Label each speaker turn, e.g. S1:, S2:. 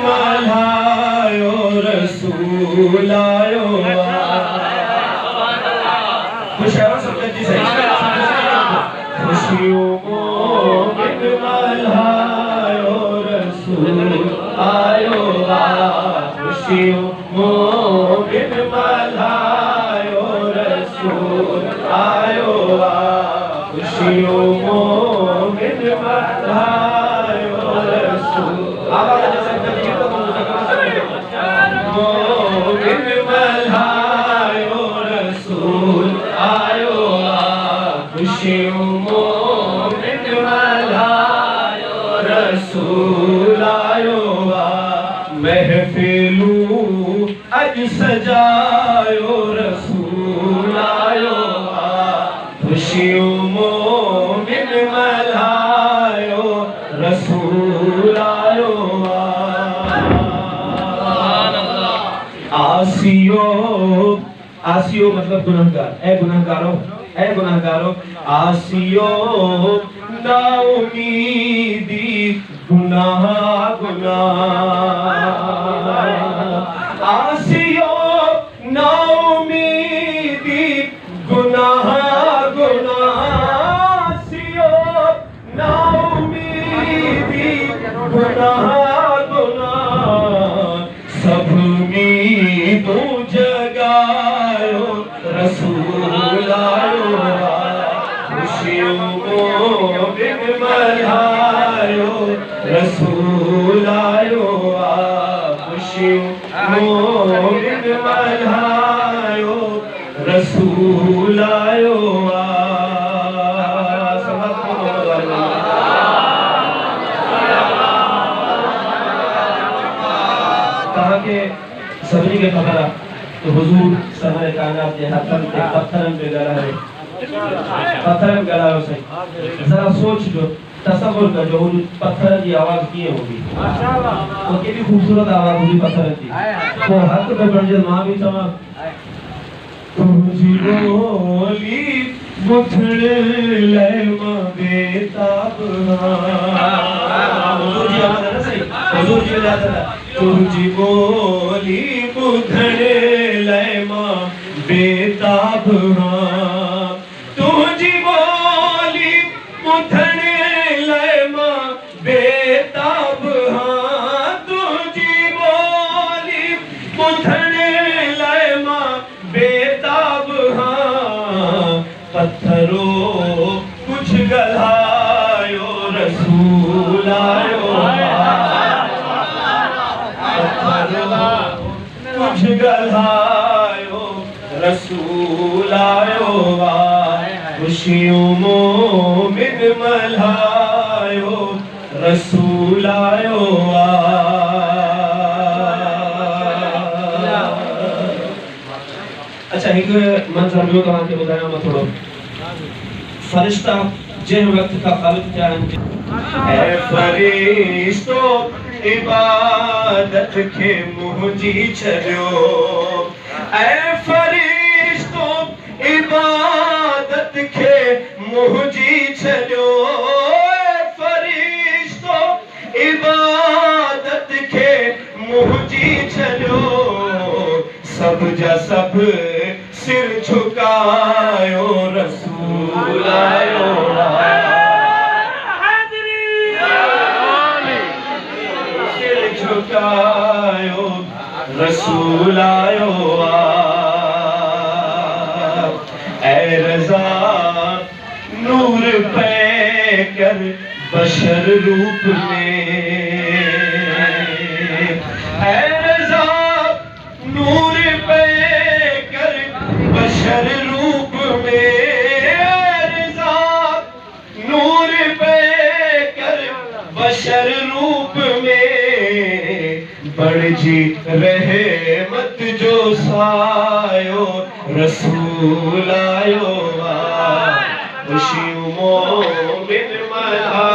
S1: मल्हायो रसूल आयो खुशियों मोमिन मल्हायो रसूल आयो खुशियों मोमिन मल्हायो रसूल आयो खुशियों मोमिन मल्हायो रसूल मोमिन मल्हायो रसूल आयो खुशियों मोमिन मल्हायो रसूल आयो महफिलू अज सजायो रसूल आयो खुशियों मोमिन मल्हायो रसूल आयो आसियो मतलब गुनाहगार ए गुनाहगारों आसियो ना उम्मीदी गुनाह आसियो ना उम्मीदी गुनाह आसियो ना उम्मीदी गुनाह सब उम्मीदों जगायो रसूल आयो खुशियों मोमिन मल्हायो रसूल आयो खुशियों मोमिन मल्हायो रसूल आयो कहा के सबरी के खबर तो हुजूर सरवर कायनात के हाथन के पत्थरन पे गला है पत्थरन गला हो सही जरा सोच लो तसव्वुर कर जो पत्थर की आवाज की होगी माशाल्लाह तो कितनी खूबसूरत आवाज होगी पत्थर की तो हक पे बंजर मां भी समा तुझी बोली मुठड़े ले मां बेताब हुजूर जी आवाज है सही हुजूर जी याद है तुझी बोली मुठड़े ले मां बेताब तुझी बोली मुठड़े ले मां बेताब तुझी बोली मुठड़े ले मां बेताब पत्थरों कुछ गलायो रसूल आयो कुछ गलायो रसूल आयो खुशियों मोमिन मल्हायो रसूल आयो अच्छा एक मंजर जो तव्हां खे ॿुधायां मां थोरो फरिश्ता जंहिं वक्त का खालिक थिया आहिनि ऐ फरिश्तो इबादत के मुंहिंजी छॾियो ऐ फरिश्तो इबादत के मुंहिंजी छॾियो फरिश्तो इबादत के मुंहिंजी छॾियो सब जा सब सिर झुकायो रसूल आयो झुकायो रसूल आयो ऐ रज़ा नूर पे कर बशर रूप में ऐ रज़ा नूर पे कर बशर रूप में रज़ा नूर पे कर बशर रूप में बढ़ जी रहमत जो सायो रसूल आयो खुशियों मोमिन मल्हायो